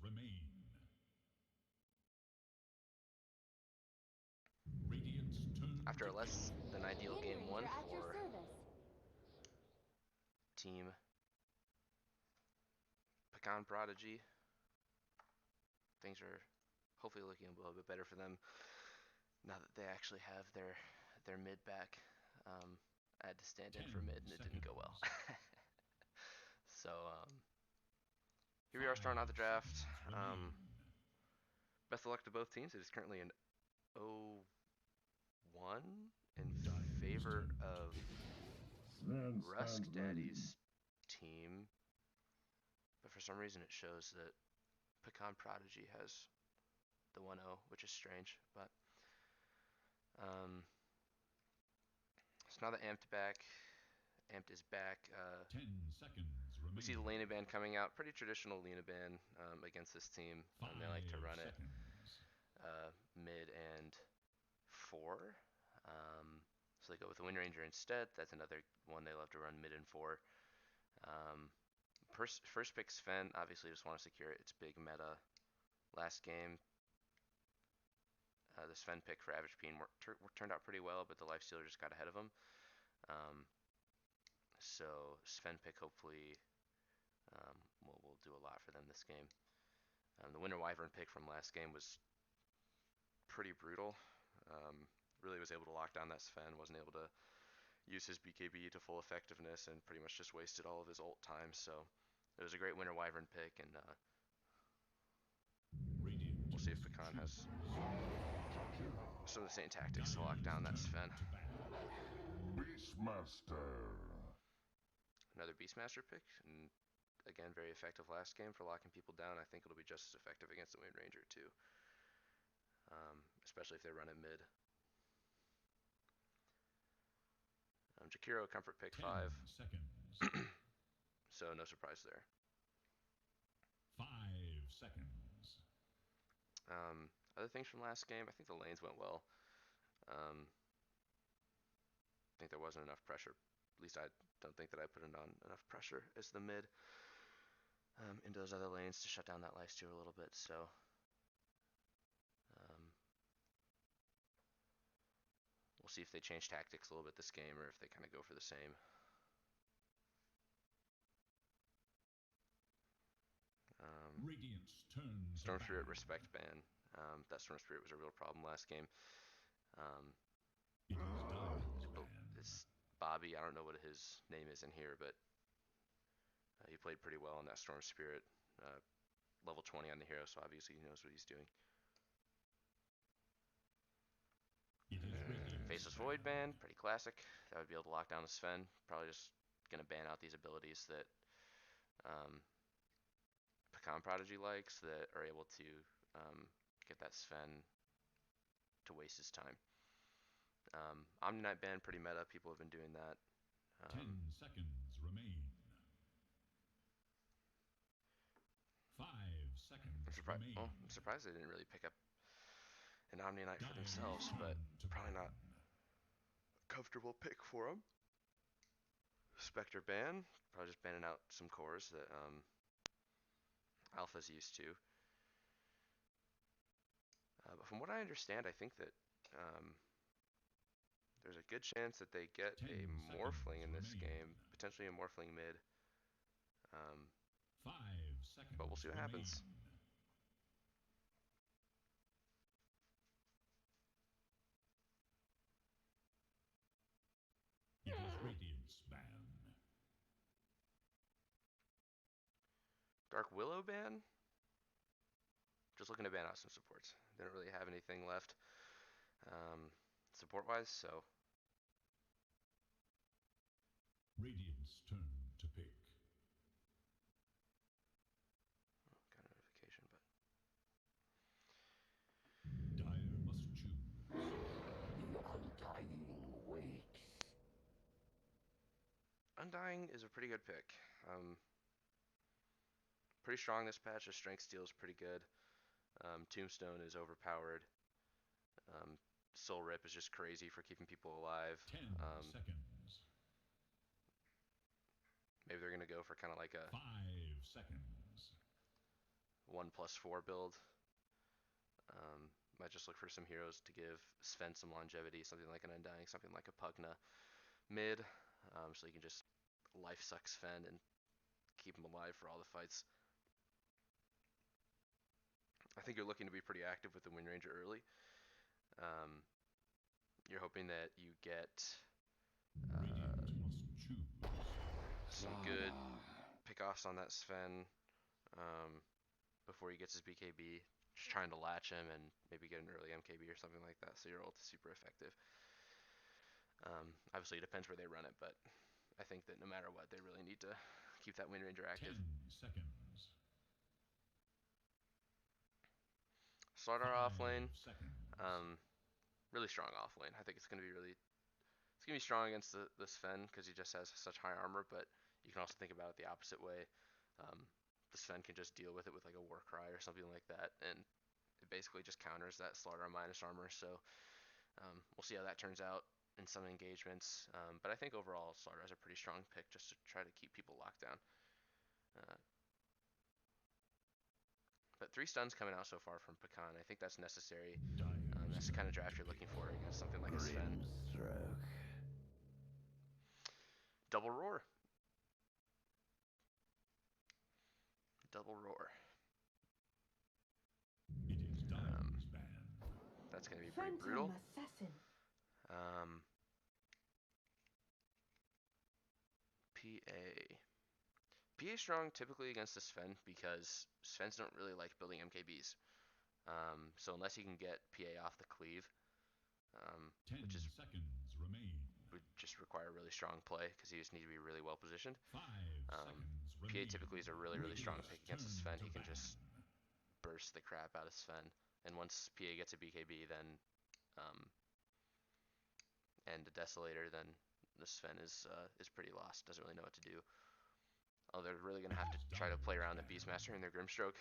remain. Radiant's turn After a to less than ideal game one at your for service. Team Pecan Prodigy, things are hopefully looking a little bit better for them now that they actually have their mid back. I had to stand in for mid and it didn't go well. So here we are starting out the draft. Best of luck to both teams. It is currently an 0-1 in favor of Ruskdaddy's team, but for some reason it shows that Pecan Prodigy has the 1-0, which is strange. But so now that Amped is back. 10 seconds remain. We see the Lena band coming out. Pretty traditional Lena band against this team. They like to run it mid and 4. So they go with the Wind Ranger instead. That's another one they love to run mid and 4. First pick Sven. Obviously just want to secure it. It's big meta. Last game, the Sven pick for Avgpeen turned out pretty well, but the Lifestealer just got ahead of him. So Sven pick hopefully will do a lot for them this game. The Winter Wyvern pick from last game was pretty brutal. Really was able to lock down that Sven, wasn't able to use his BKB to full effectiveness, and pretty much just wasted all of his ult time. So it was a great Winter Wyvern pick, and we'll see if Pecan has some of the same tactics to lock down that Sven. Beastmaster. Another Beastmaster pick, and again, very effective last game for locking people down. I think it'll be just as effective against the Wind Ranger too, especially if they run it mid. Jakiro comfort pick 5. Seconds. So no surprise there. 5 seconds. Other things from last game, I think the lanes went well. I think there wasn't enough pressure. At least I don't think that I put on enough pressure as the mid into those other lanes to shut down that lifesteal a little bit. So we'll see if they change tactics a little bit this game or if they kind of go for the same. Radiant's turn. Storm Spirit respect ban. That Storm Spirit was a real problem last game. It's Bobby. I don't know what his name is in here, but he played pretty well on that Storm Spirit. Level 20 on the hero, so obviously he knows what he's doing. Faceless Void ban, pretty classic. That would be able to lock down the Sven. Probably just going to ban out these abilities that Pecan Prodigy likes that are able to get that Sven to waste his time. Omni Knight ban, pretty meta. People have been doing that. 10 seconds remain. 5 seconds remain. I'm surprised they didn't really pick up an Omni Knight for themselves, but probably not a comfortable pick for them. Spectre ban, probably just banning out some cores that Alpha's used to. But from what I understand, I think that there's a good chance that they get a Morphling in this game, potentially a Morphling mid. 5 seconds. But we'll see what happens. It is Radiant's ban. Dark Willow ban? Just looking to ban out some supports. They don't really have anything left support-wise, so. Radiant's turn to pick. Got a notification, but. Dire must choose. The Undying waits. Undying is a pretty good pick. Pretty strong this patch. The strength steal is pretty good. Tombstone is overpowered. Soul Rip is just crazy for keeping people alive. 10 seconds. Maybe they're going to go for kind of like a 5 seconds. 1+4 build. Might just look for some heroes to give Sven some longevity, something like an Undying, something like a Pugna mid, so you can just life suck Sven and keep him alive for all the fights. I think you're looking to be pretty active with the Wind Ranger early. You're hoping that you get Radiant must choose. some good pickoffs on that Sven before he gets his BKB. Just trying to latch him and maybe get an early MKB or something like that, so your ult is super effective. Obviously, it depends where they run it, but I think that no matter what, they really need to keep that Wind Ranger active. 10 seconds. Start our off 5 lane. seconds. Really strong off lane. I think it's gonna be strong against the Sven because he just has such high armor. But you can also think about it the opposite way. The Sven can just deal with it with like a war cry or something like that, and it basically just counters that slaughter on minus armor. So we'll see how that turns out in some engagements. But I think overall Slaughter is a pretty strong pick just to try to keep people locked down. But 3 stuns coming out so far from Pecan. I think that's necessary. That's the kind of draft you're looking for against something like a Sven. Double Roar. Double Roar. It is Diamond's ban. That's going to be pretty brutal. Assassin. PA strong typically against the Sven because Svens don't really like building MKBs. So unless he can get PA off the cleave, 10 seconds remain. would just require really strong play because he just need to be really well positioned. 5 seconds PA remain. typically is a really strong pick against the Sven. Turn He to can just ban. burst the crap out of Sven, and once PA gets a BKB, then and a Desolator, then the Sven is pretty lost. Doesn't really know what to do. Oh, they're really gonna have to try to play around the Beastmaster and their Grimstroke.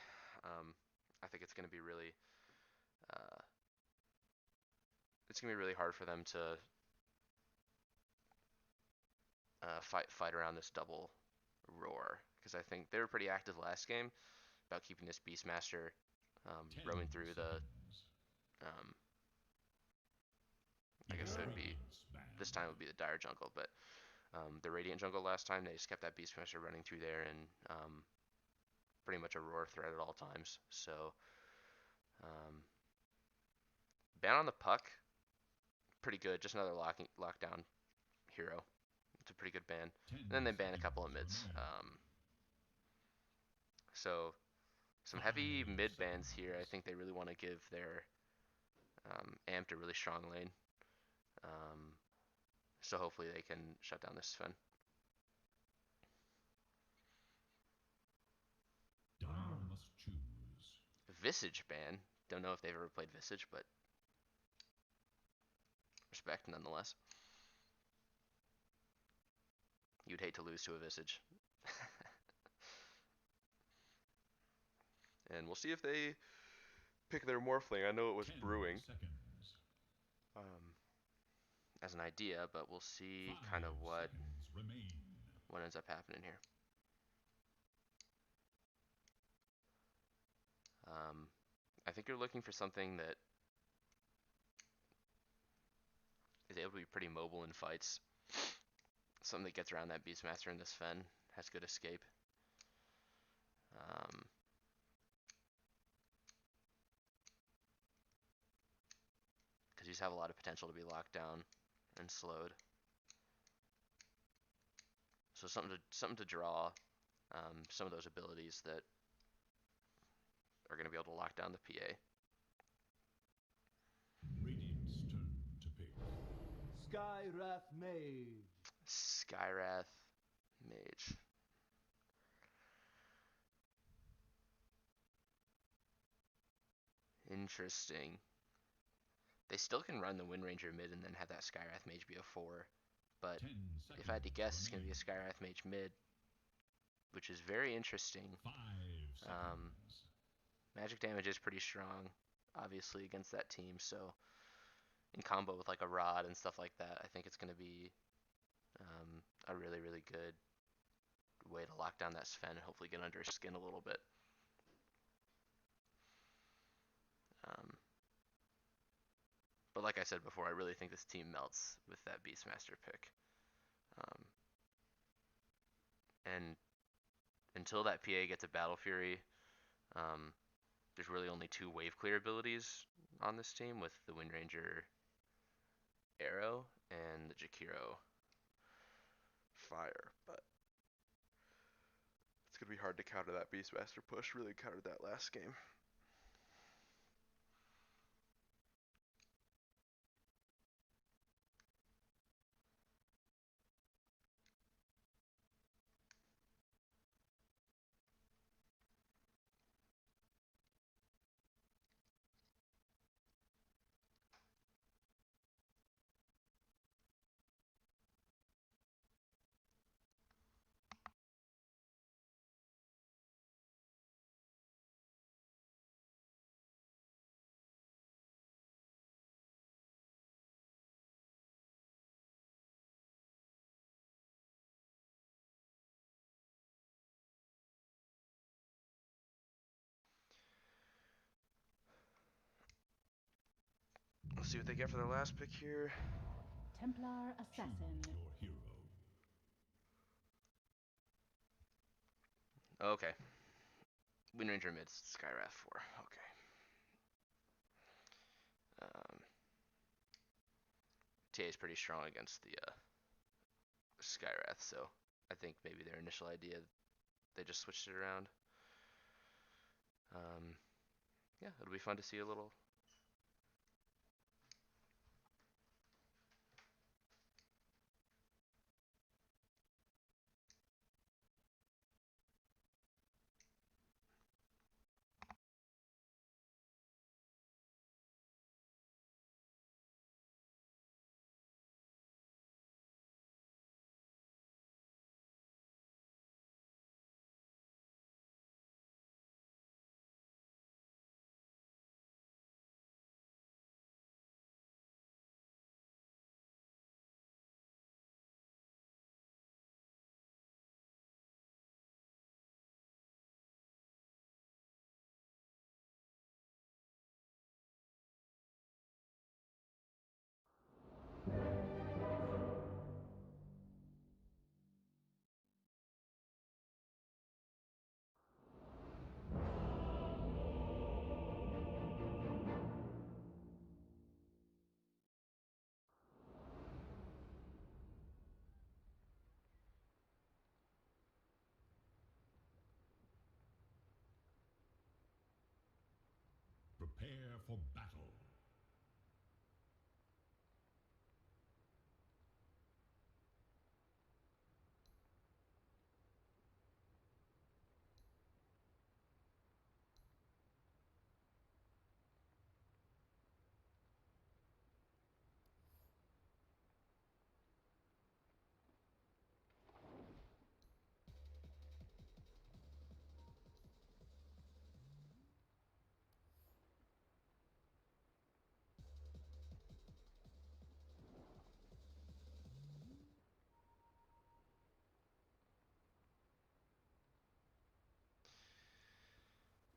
I think it's gonna be really hard for them to fight around this double Roar, because I think they were pretty active last game about keeping this Beastmaster 10 roaming through the seconds. I guess it would be this time it would be the Dire jungle, but the Radiant jungle last time they just kept that Beastmaster running through there and pretty much a Roar threat at all times. So ban on the Puck, pretty good. Just another lockdown hero. It's a pretty good ban. And then they ban a couple of mids. So some heavy mid bans here. I think they really want to give their Amped a really strong lane. So hopefully they can shut down this Sven. Dire must choose. Visage ban. Don't know if they've ever played Visage, but respect nonetheless. You'd hate to lose to a Visage. And we'll see if they pick their Morphling. I know it was 10 brewing seconds. as an idea, but we'll see 5 kind of what seconds remain. ends up happening here. I think you're looking for something that is able to be pretty mobile in fights. Something that gets around that Beastmaster and the Sven, has good escape. Because these have a lot of potential to be locked down and slowed. So something to draw some of those abilities that are going to be able to lock down the PA. Radiant's turn to pick. Skywrath Mage. Skyrath Mage. Interesting. They still can run the Wind Ranger mid and then have that Skyrath Mage be a 4. But 10 if I had to seconds guess, it's going to be a remain. Skyrath Mage mid, which is very interesting. 5 seconds. Magic damage is pretty strong, obviously, against that team. So in combo with like a Rod and stuff like that, I think it's going to be a really good way to lock down that Sven and hopefully get under his skin a little bit. But like I said before, I really think this team melts with that Beastmaster pick. And until that PA gets a Battle Fury, there's really only 2 wave clear abilities on this team with the Wind Ranger Arrow and the Jakiro Fire. But it's gonna be hard to counter that Beastmaster push. Really countered that last game. Let's see what they get for their last pick here. Templar Assassin. Choose your hero. Okay. Wind Ranger mid, Skywrath 4. Okay. TA is pretty strong against the Skywrath, so I think maybe their initial idea, they just switched it around. Yeah, it'll be fun to see a little. Prepare for battle.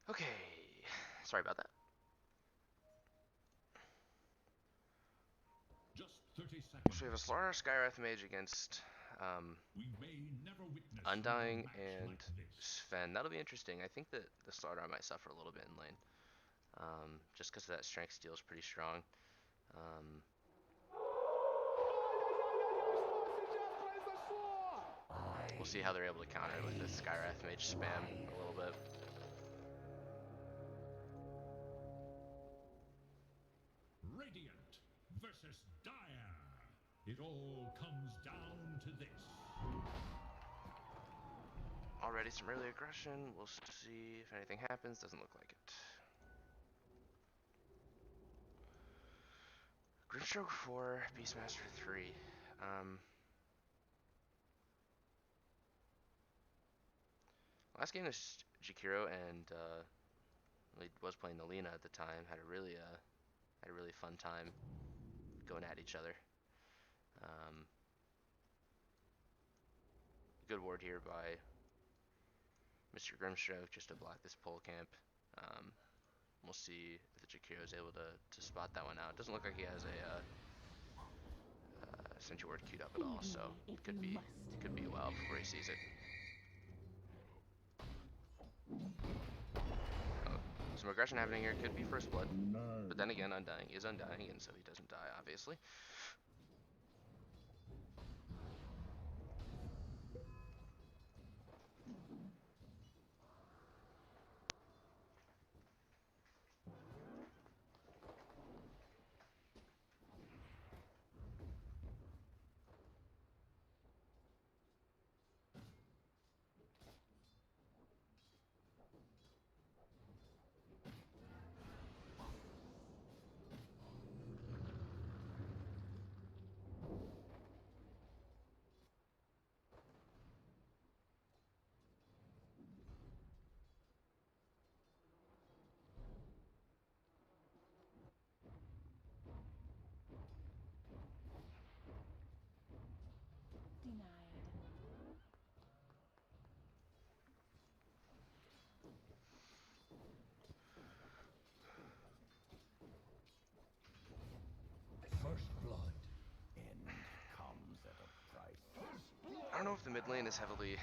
Okay. Sorry about that. Just 30 seconds. So we have a Solar Skywrath Mage against We may never witness Undying another match and like this. Sven. That'll be interesting. I think that the Slardar might suffer a little bit in lane. Just because that strength steal is pretty strong. We'll see how they're able to counter it with this Skywrath Mage spam a little bit. Radiant versus Dire. It all comes down to this. Already some early aggression. We'll see if anything happens. Doesn't look like it. Grimstroke 4, Beastmaster 3. Last game was Jakiro and was playing Nalina at the time. Had a really fun time going at each other. Good ward here by Mr. Grimstroke just to block this pole camp. we'll see if the Jakiro is able to spot that one out. It doesn't look like he has a Sentry Ward queued up at all, so Feed me it if you could be a while before he sees it. Oh, some aggression happening here. Could be first blood, but then again, Undying is Undying, and so he doesn't die, obviously. Denied. First blood. End comes at a price. I don't know if the mid lane is heavily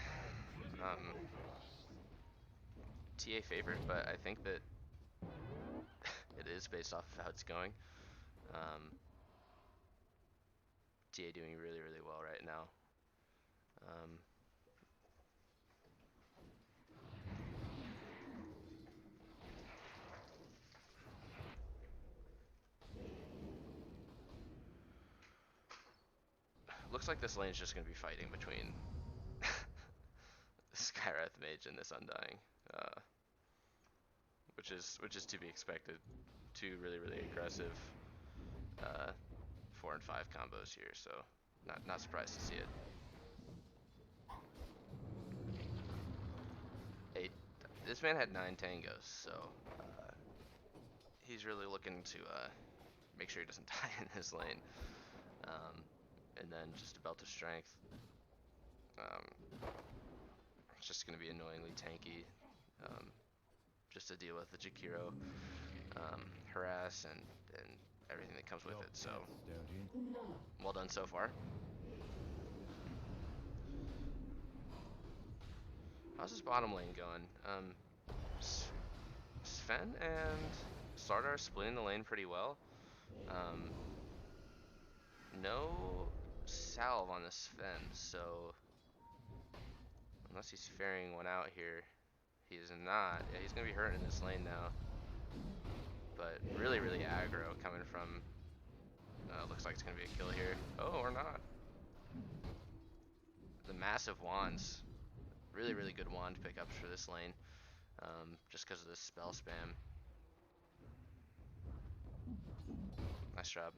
TA favored, but I think that it is based off of how it's going. TA doing really, really well right now. Looks like this lane is just going to be fighting between Skywrath Mage and this Undying, which is to be expected. Two really, really aggressive 4 and 5 combos here, so not surprised to see it. This man had 9 tangos, so he's really looking to make sure he doesn't die in this lane. And then just a Belt of Strength. It's just going to be annoyingly tanky, just to deal with the Jakiro harass and everything that comes with it. So, well done so far. How's this bottom lane going? Sven and Sardar splitting the lane pretty well. No salve on the Sven, so unless he's ferrying one out here, he is not. Yeah, he's gonna be hurt in this lane now. But really, really aggro coming from. Looks like it's gonna be a kill here. Oh, or not. The massive wands. Really, really good wand pickups for this lane. Just because of the spell spam. Nice job.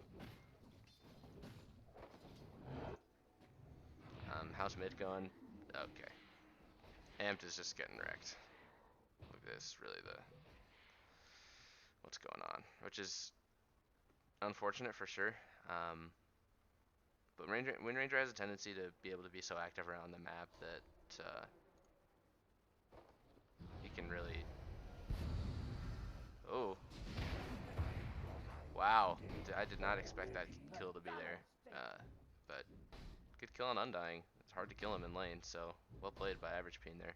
How's mid going? Okay. Amped is just getting wrecked. Look at this, really what's going on, which is unfortunate for sure. But Wind Ranger has a tendency to be able to be so active around the map that he can really. Oh. Wow. I did not expect that kill to be there. But good kill on Undying. It's hard to kill him in lane, so well played by Avgpeen there.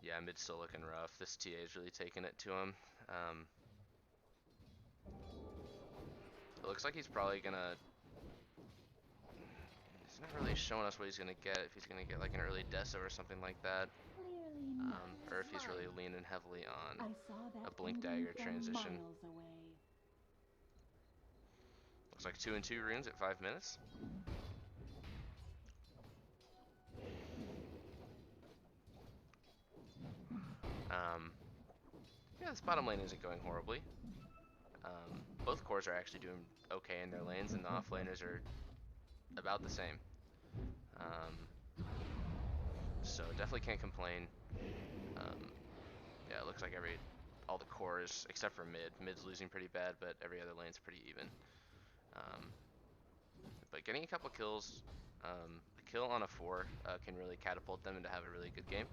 Yeah, mid's still looking rough. This TA is really taking it to him. It looks like he's probably gonna. He's not really showing us what he's gonna get. If he's gonna get like an early Deso or something like that, or if he's really leaning heavily on a Blink Dagger transition. Looks like 2 and 2 runes at 5 minutes. Yeah, this bottom lane isn't going horribly. Both cores are actually doing okay in their lanes, and the offlaners are about the same. So definitely can't complain. Yeah, it looks like all the cores except for mid's losing pretty bad, but every other lane's pretty even. but getting a couple kills, a kill on a 4 can really catapult them into having a really good game.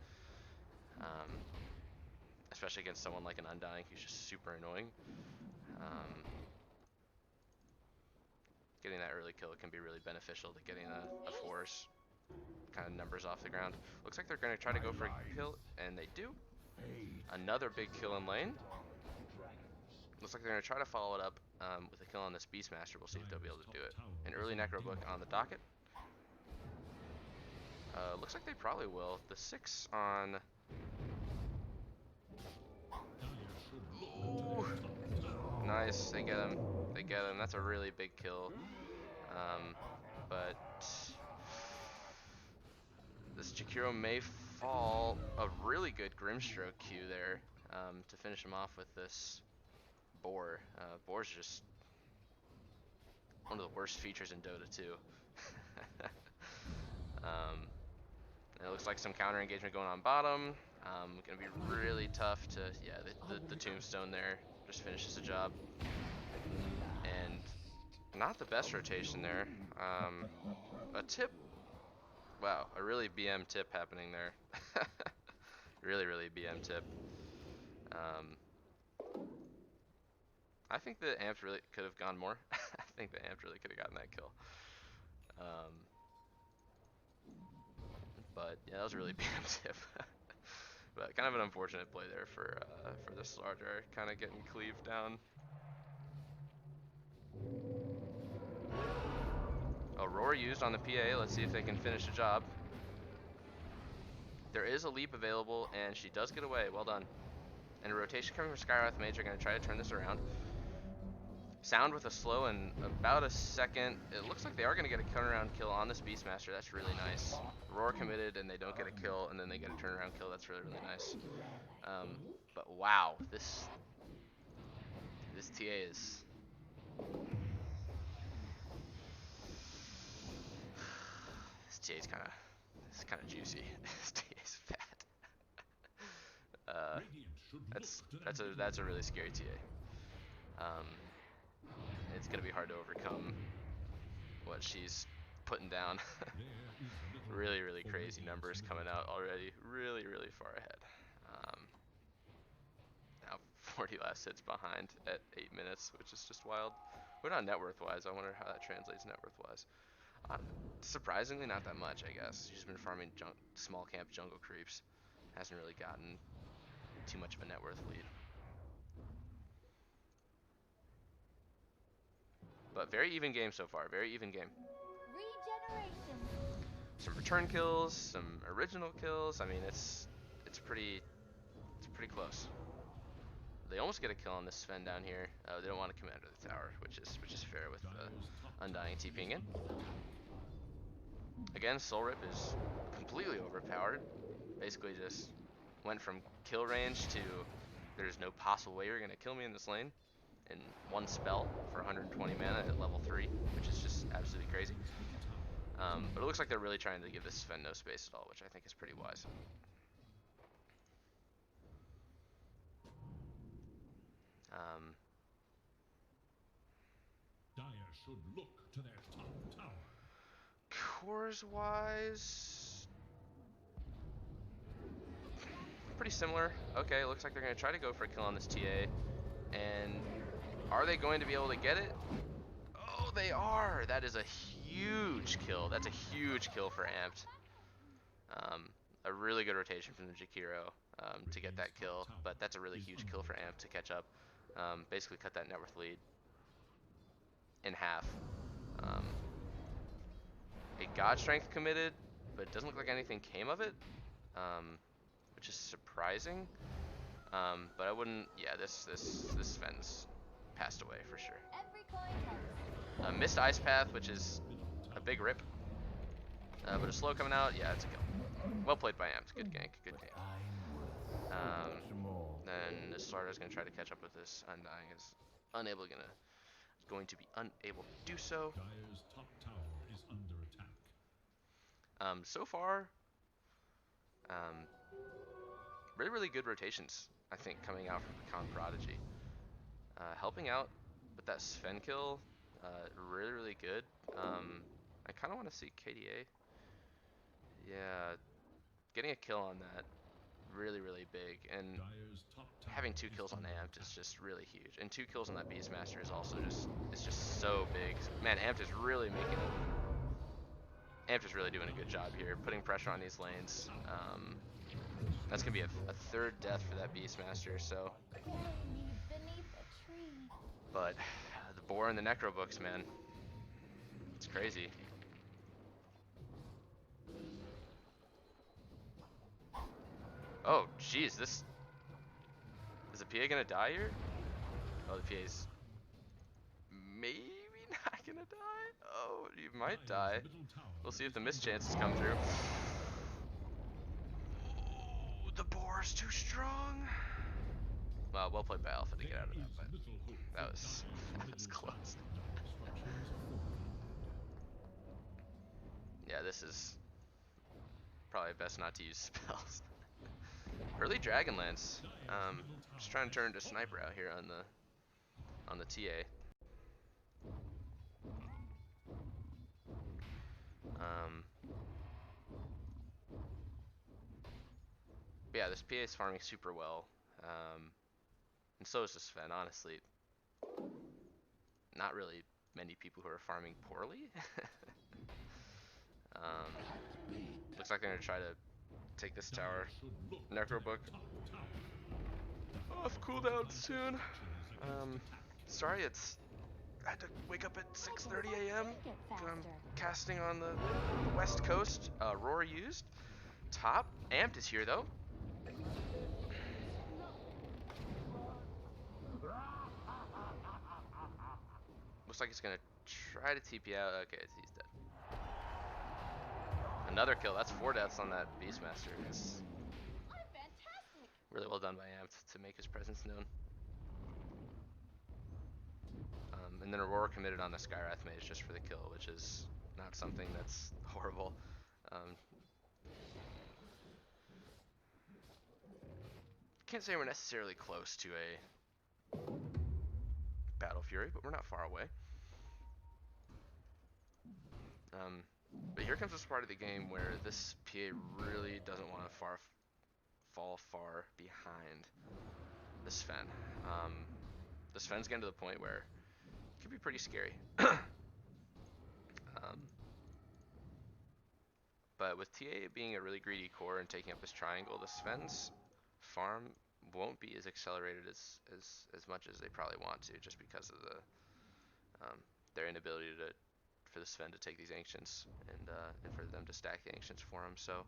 Especially against someone like an Undying who's just super annoying. Getting that early kill can be really beneficial to getting a 4's kind of numbers off the ground. Looks like they're going to try to go for a kill, and they do. Another big kill in lane. Looks like they're going to try to follow it up with a kill on this Beastmaster. We'll see if they'll be able to do it. An early Necro book on the docket. Looks like they probably will. The 6 on... Ooh. Nice, they get him. They get him. That's a really big kill. But this Jakiro may fall. A really good Grimstroke Q there to finish him off with this Boar. Boar's just one of the worst features in Dota 2. It looks like some counter engagement going on bottom. Gonna be really tough to, yeah, the tombstone there just finishes the job. And not the best rotation there. A tip, wow, a really BM tip happening there. Really BM tip. I think the Amps really could have gone more. I think the Amps really could have gotten that kill. But yeah, that was a really BM tip. But kind of an unfortunate play there for the Slardar, kind of getting cleaved down. Aurora used on the PA. Let's see if they can finish the job. There is a leap available, and she does get away. Well done. And a rotation coming from Skywrath Mage are going to try to turn this around. Sound with a slow in about a second. It looks like they are going to get a turnaround kill on this Beastmaster. That's really nice. Roar committed, and they don't get a kill, and then they get a turnaround kill. That's really nice. But wow, this TA is... This TA is kind of juicy. This TA is fat. That's a really scary TA. It's gonna be hard to overcome what she's putting down. Really crazy numbers coming out already. Really far ahead. Now 40 last hits behind at 8 minutes, which is just wild. What on net worth wise? I wonder how that translates net worth wise. Surprisingly, not that much, I guess. She's been farming small camp jungle creeps. Hasn't really gotten too much of a net worth lead. But very even game so far. Very even game. Regeneration. Some return kills, some original kills. I mean, it's pretty close. They almost get a kill on this Sven down here. They don't want to come under the tower, which is fair with Undying TPing in. Again, Soul Rip is completely overpowered. Basically just went from kill range to there's no possible way you're gonna kill me in this lane in one spell for 120 mana at level 3, which is just absolutely crazy. But it looks like they're really trying to give this Sven no space at all, which I think is pretty wise. Dire should look to their top tower. Cores wise, pretty similar. Okay, looks like they're going to try to go for a kill on this TA. And are they going to be able to get it? Oh, they are! That is a huge kill. That's a huge kill for Amped. A really good rotation from the Jakiro to get that kill, but that's a really huge kill for Amped to catch up. Basically cut that net worth lead in half. A God Strength committed, but it doesn't look like anything came of it, which is surprising. But I wouldn't. Yeah, this Sven's passed away for sure. Every coin helps. Missed Ice Path, which is a big rip. But a slow coming out. Yeah, it's a kill. Well played by Amped. Good gank. Good gank. Then the Slardar's gonna try to catch up with this. Undying is going to be unable to do so. Dire's top tower is under attack. So far, really good rotations, I think, coming out from the Con Prodigy. Helping out with that Sven kill, really, really good. I kind of want to see KDA. Yeah, getting a kill on that, really, really big. And Dyer's top tower having 2 is kills on under Amped is attack. just really huge. And 2 kills on that Beastmaster is also just, it's just so big. Man, Amped is really making it. Amped is really doing a good job here, putting pressure on these lanes. That's going to be a 3rd death for that Beastmaster, so. Bury me beneath a tree. But the boar and the necro books, man. It's crazy. Oh, jeez, this... Is the PA gonna die here? Oh, the PA's maybe not gonna die? Oh, you might die. Dyer's middle tower We'll see if is the under mischances attack. come through. Oh, the boar's too strong. Well, well played by Alpha to get There out of that, is but little hope that for was Dyer's that was middle close. tower. Structures are fortified. Yeah, this is probably best not to use spells. Early Dragonlance. Dyer's middle tower Just trying to turn is into sniper out here on the TA. But yeah, this PA is farming super well, and so is this Sven. Honestly, not really many people who are farming poorly. Looks like they're gonna try to take this tower. Dyer should look to Necro their book top tower. off cooldown soon. Structures against attack. Sorry, I had to wake up at 6:30 a.m. Get I'm faster. casting on the west coast. Roar used. Top. Amped is here though. Looks like he's gonna try to TP out. Okay, he's dead. Another kill. That's 4 deaths on that Beastmaster. It's I'm fantastic. really well done by Amped to make his presence known. And then Aurora committed on the Skyrath Mage just for the kill, which is not something that's horrible. Can't say we're necessarily close to a Battle Fury, but we're not far away. But here comes this part of the game where this PA really doesn't want to fall far behind the Sven. The Sven's getting to the point where it could be pretty scary. But with TA being a really greedy core and taking up his triangle, the Sven's farm won't be as accelerated as much as they probably want to, just because of the their inability for the Sven to take these ancients and for them to stack the ancients for him. So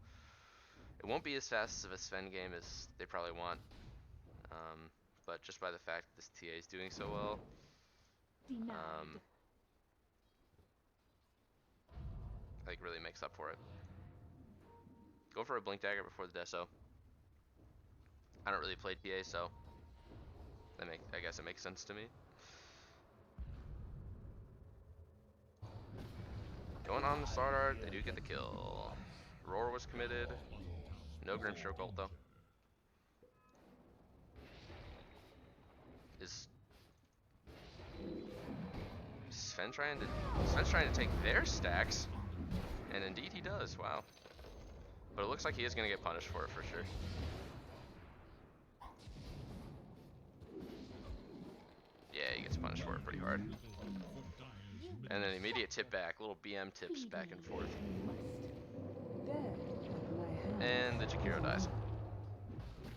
it won't be as fast of a Sven game as they probably want. But just by the fact that this TA is doing so well, Denied. I think really makes up for it. Go for a Blink Dagger before the Deso. I don't really play TA, so I guess it makes sense to me. Going on the Sword Art, they do get the kill. Roar was committed. No Grimstroke ult though. Is Sven's trying to take their stacks? And indeed he does, wow. But it looks like he is gonna get punished for it for sure. Yeah, he gets punished for it pretty hard. And then immediate tip back, little BM tips back and forth. And the Jakiro dies.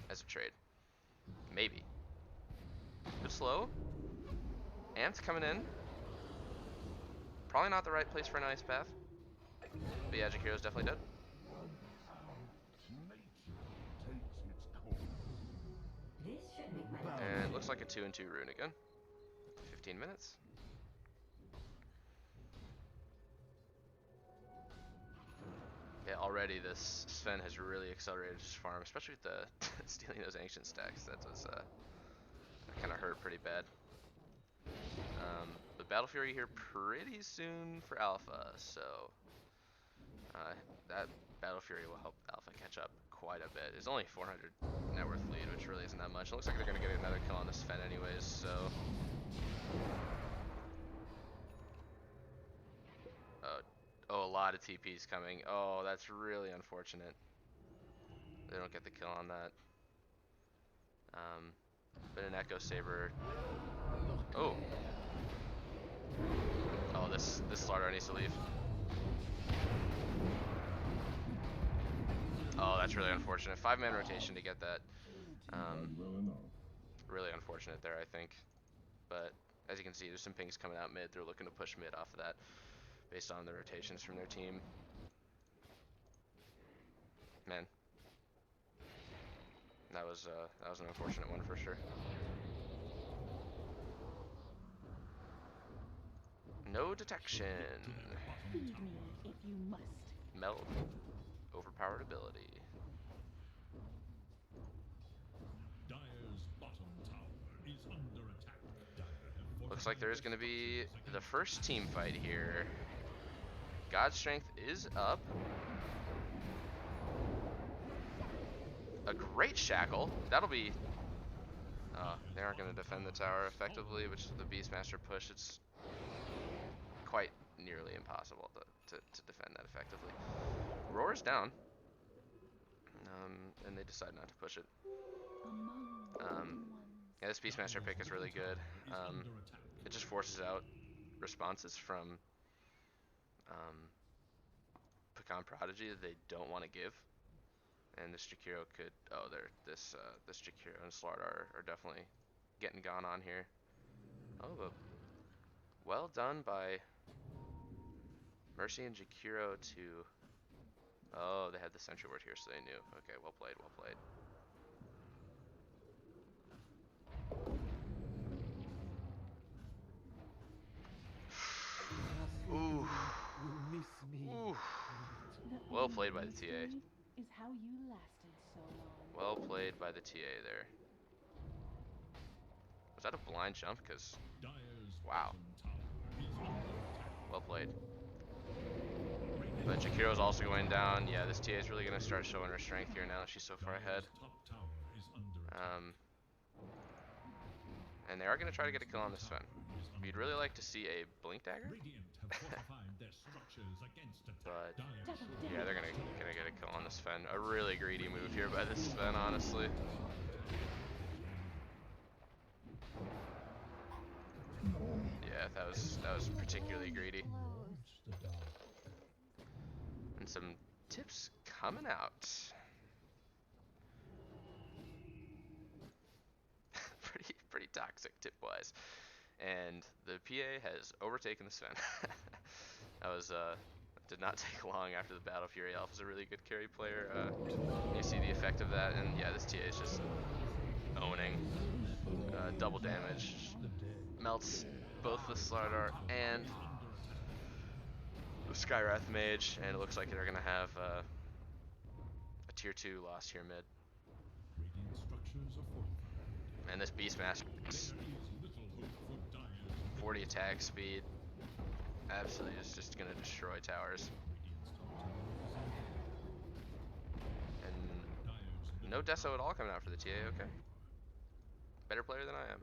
As a trade. Maybe. Good slow. Amp's coming in. Probably not the right place for an ice path. But yeah, Jakiro's definitely dead. And it looks like a 2-2 rune again. 15 minutes. Yeah, already this Sven has really accelerated his farm, especially with the stealing those ancient stacks. That was that kind of hurt pretty bad. The Battle Fury here pretty soon for Alpha, so that Battle Fury will help Alpha catch up quite a bit. It's only 400 net worth lead, which really isn't that much. It looks like they're gonna get another kill on this Sven anyways, so lot of TPs coming. Oh, that's really unfortunate. They don't get the kill on that. But an Echo Saber. Oh. Oh, this Slardar needs to leave. Oh, that's really unfortunate. 5-man rotation to get that. Really unfortunate there, I think. But as you can see, there's some pings coming out mid. They're looking to push mid off of that based on the rotations from their team. Man, that was an unfortunate one for sure. No detection. Feed me if you must. Meld. Overpowered ability. Dire's bottom tower is under attack. Dire have Looks like there's going to be the first team fight here. God's Strength is up. A great shackle. That'll be... they aren't going to defend the tower effectively, which is the Beastmaster push. It's quite nearly impossible to defend that effectively. Roar's down. And they decide not to push it. Yeah, this Beastmaster pick is really good. It just forces out responses from Pecan Prodigy that they don't want to give. And this Jakiro could... Oh, this Jakiro and Slardar are definitely getting gone on here. Oh, but well done by Mercy and Jakiro to... Oh, they had the Sentry Ward here, so they knew. Okay, well played, well played. Ooh. Ooh. Well played by the TA. Is how you lasted so long. Well played by the TA there. Was that a blind jump? Because, wow. Well played. But Jakiro's also going down. Yeah, this TA is really going to start showing her strength here now that she's so far ahead. And they are going to try to get a kill on this Sven. We'd really like to see a Blink Dagger. But yeah, they're gonna get a kill on this Sven. A really greedy move here by this Sven, honestly. Yeah, that was particularly greedy. And some tips coming out. pretty toxic tip wise. And the PA has overtaken the Sven. That was did not take long after the battle. Fury Elf is a really good carry player. You see the effect of that, and yeah, this TA is just owning. Double damage, melts both the Slardar and the Skywrath Mage, and it looks like they're gonna have a tier 2 loss here mid. And this Beastmaster, 40 attack speed, absolutely is just gonna destroy towers. And no Deso at all coming out for the TA, okay. Better player than I am.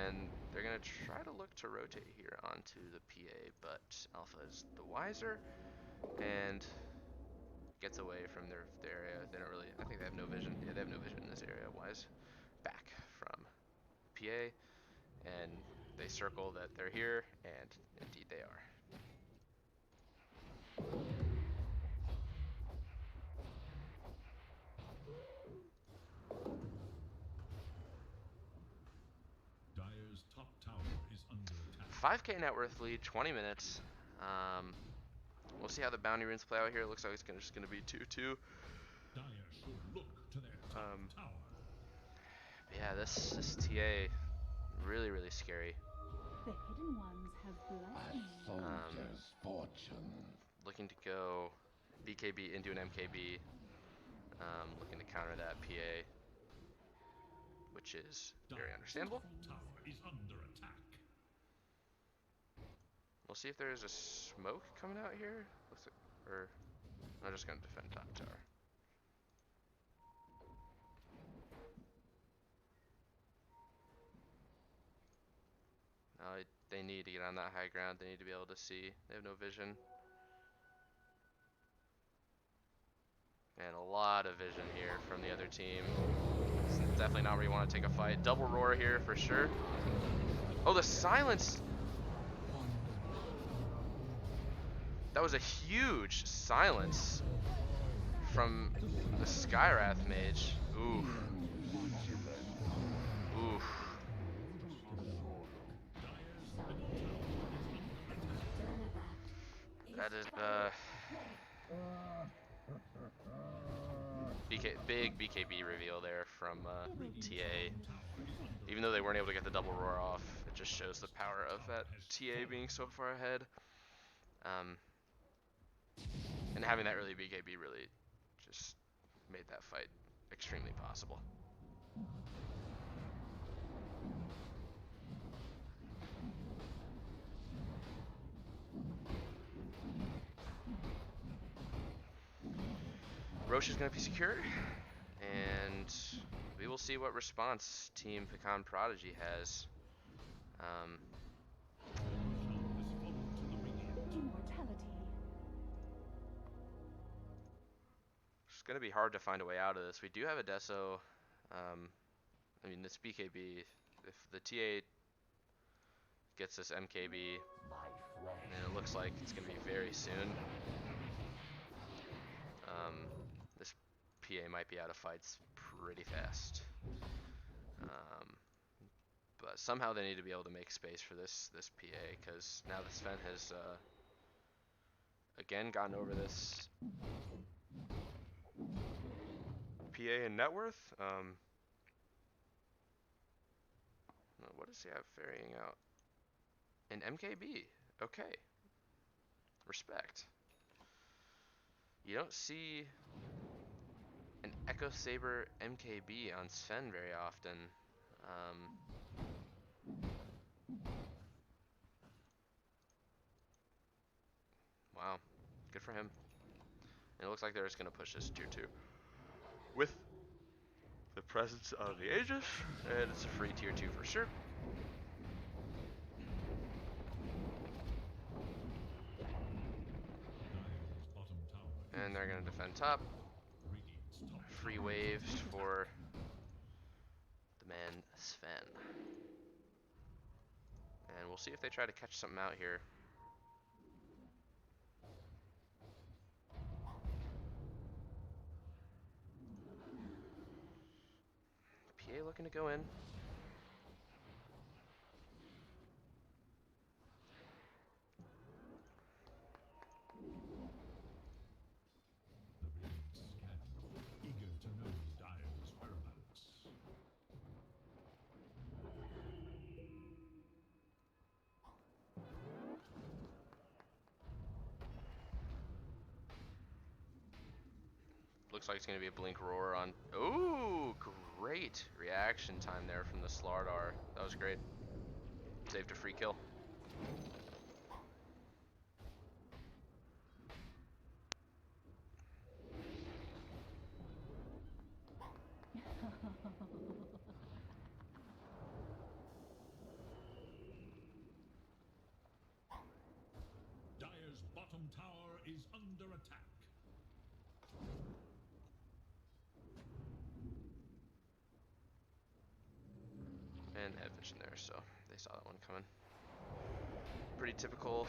And they're gonna try to look to rotate here onto the PA, but Alpha is the wiser and gets away from their area. They don't really, I think they have no vision. Yeah, they have no vision in this area. Wise back from PA, and they circle that they're here, and indeed they are. Dire's top tower is under attack. 5k net worth lead, 20 minutes. We'll see how the bounty runes play out here. It looks like it's just gonna be 2-2. Dire should look to their top tower. Yeah, this TA, really scary. The hidden ones have blessed me. Soldier's fortune. Looking to go BKB into an MKB. Looking to counter that PA, which is very understandable. Tower is under attack. We'll see if there is a smoke coming out here. Looks like, or I'm just gonna defend top tower. They need to get on that high ground. They need to be able to see. They have no vision. lot of vision here from the other team. It's definitely not where you want to take a fight. Double roar here for sure. Oh, the silence! That was a huge silence from the Skyrath mage. Oof. Oof. That is big BKB reveal there from TA. Even though they weren't able to get the double roar off, it just shows the power of that TA being so far ahead. And having that early BKB really just made that fight extremely possible. Roche is going to be secured, and we will see what response Team Pecan Prodigy has. Immortality. It's going to be hard to find a way out of this. We do have a Deso. I mean, this BKB, if the TA gets this MKB, and it looks like it's going to be very soon, this PA might be out of fights pretty fast. But somehow they need to be able to make space for this PA, because now that Sven has again gotten over this PA in net worth. What does he have ferrying out? An MKB. Okay. Respect. You don't see an Echo Saber MKB on Sven very often. Wow. Good for him. And it looks like they're just going to push this tier 2 with the presence of the Aegis, and it's a free tier 2 for sure. And they're going to defend top. Free waves for the man Sven. And we'll see if they try to catch something out here. PA looking to go in. Eager to know Dire's whereabouts. Looks like it's going to be a blink roar on. Ooh, great reaction time there from the Slardar. That was great. Saved a free kill. Dire's bottom tower is under attack. And had vision there, so they saw that one coming. Pretty typical.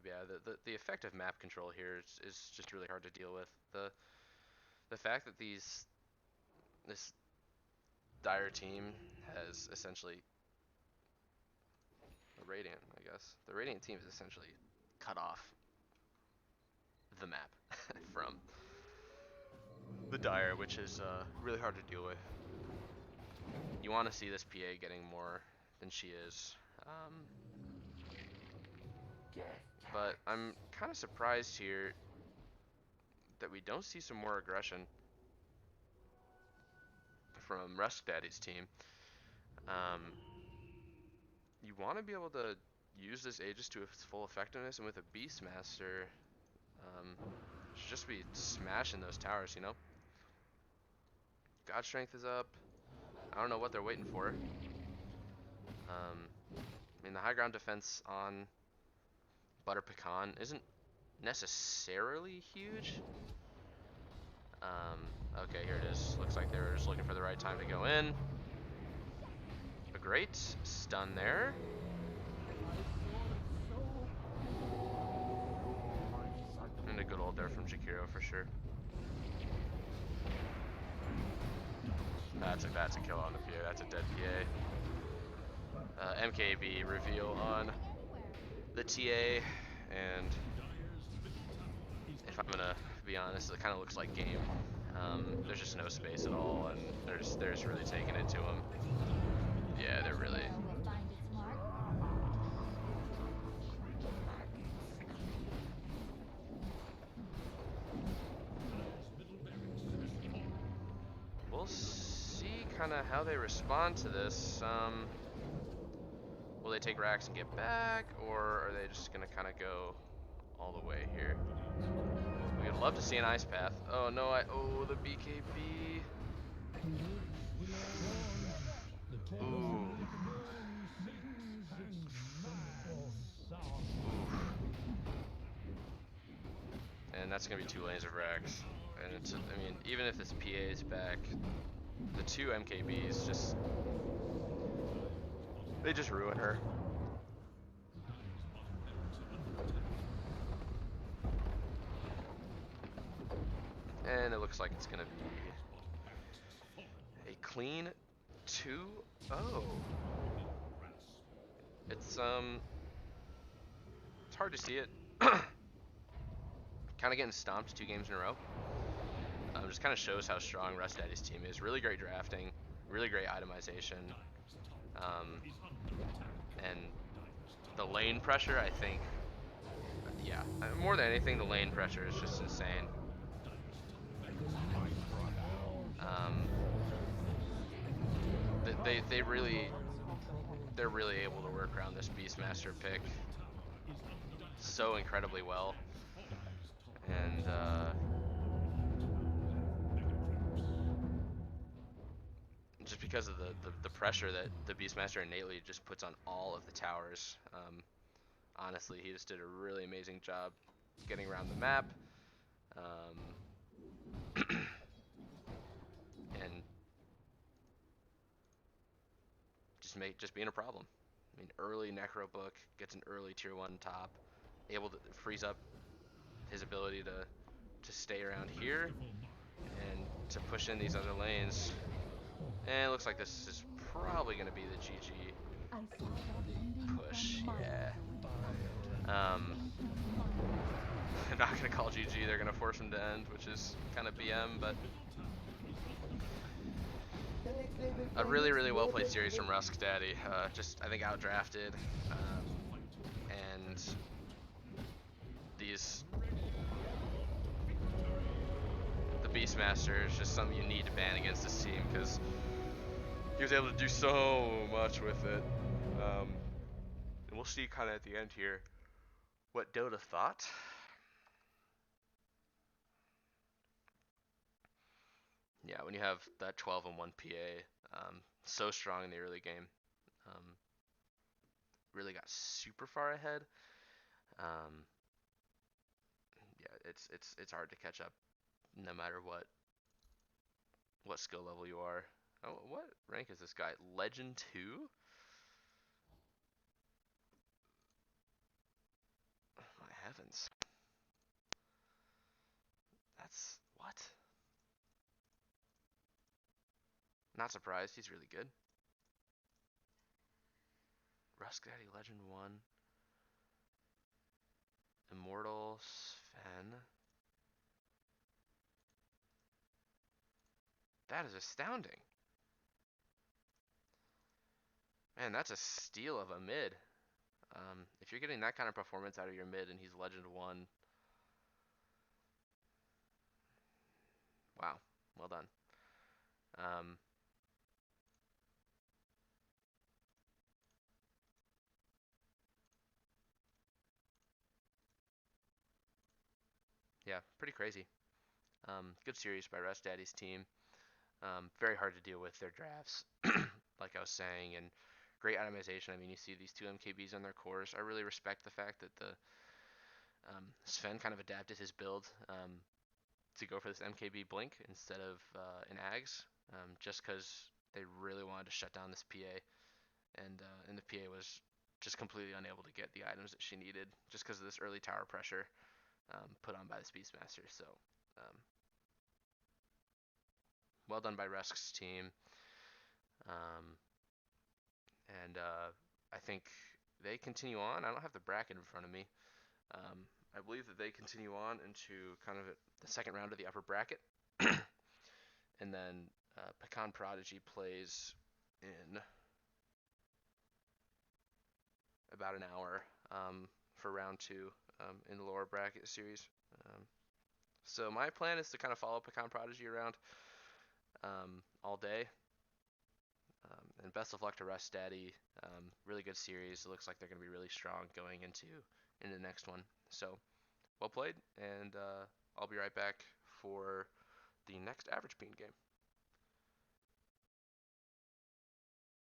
Yeah, the effective map control here is just really hard to deal with. The fact that this Dire team has essentially the Radiant, I guess. The Radiant team is essentially cut off the map from the Dire, which is really hard to deal with. You want to see this PA getting more than she is. But I'm kind of surprised here that we don't see some more aggression from Ruskdaddy's team. You want to be able to use this Aegis to its full effectiveness, and with a Beastmaster, should just be smashing those towers, you know? God Strength is up. I don't know what they're waiting for. I mean, the high ground defense on Butter Pecan isn't necessarily huge. Okay, here it is. Looks like they were just looking for the right time to go in. A great stun there. And a good ult there from Jakiro for sure. That's a kill on the PA. That's a dead PA. MKB reveal on the TA, and if I'm gonna be honest, it kind of looks like game. There's just no space at all, and they're just really taking it to him. Yeah, they're really. Will find its mark. We'll see kind of how they respond to this. Will they take racks and get back, or are they just gonna kind of go all the way here? We'd love to see an ice path. Oh no, the BKB. Ooh. And that's gonna be 2 lanes of racks. And it's, I mean, even if this PA is back, the 2 MKBs just, they just ruin her. And it looks like it's gonna be a clean 2-0. It's hard to see it. Kind of getting stomped 2 games in a row. Just kind of shows how strong Ruskdaddy's team is. Really great drafting, really great itemization, and the lane pressure. I think, yeah, more than anything, the lane pressure is just insane. They're really able to work around this Beastmaster pick so incredibly well, and just because of the pressure that the Beastmaster innately just puts on all of the towers. Honestly, he just did a really amazing job getting around the map, and just being a problem. I mean, early Necro Book gets an early tier 1 top, able to freeze up his ability to stay around here and to push in these other lanes. And it looks like this is probably going to be the GG I saw that ending push. from Yeah. miles They're not going to call GG. They're going to force him to end, which is kind of BM, but a really, really well played series from Ruskdaddy. Just, I think, outdrafted. And the Beastmaster is just something you need to ban against this team, because he was able to do so much with it. And we'll see kind of at the end here what Dota thought. Yeah, when you have that 12 and 1 PA, so strong in the early game, really got super far ahead. Yeah, it's hard to catch up, no matter what skill level you are. Oh, what rank is this guy? Legend 2? My heavens. That's what? Not surprised, he's really good. Ruskdaddy Legend 1. Immortal Sven. That is astounding. Man, that's a steal of a mid. If you're getting that kind of performance out of your mid and he's Legend 1, wow, well done. Yeah, pretty crazy. Good series by Ruskdaddy's team. Very hard to deal with their drafts, like I was saying, and great itemization. I mean, you see these 2 MKBs on their cores. I really respect the fact that Sven kind of adapted his build to go for this MKB Blink instead of an Ags, just because they really wanted to shut down this PA, and the PA was just completely unable to get the items that she needed just because of this early tower pressure put on by the Beastmaster. So well done by Rusk's team. And I think they continue on. I don't have the bracket in front of me. I believe that they continue on into kind of the second round of the upper bracket. And then Pecan Prodigy plays in about an hour for round 2 in the lower bracket series. So my plan is to kind of follow Pecan Prodigy around all day. And best of luck to Ruskdaddy. Really good series. It looks like they're going to be really strong going into the next one. So well played, and I'll be right back for the next Avgpeen game.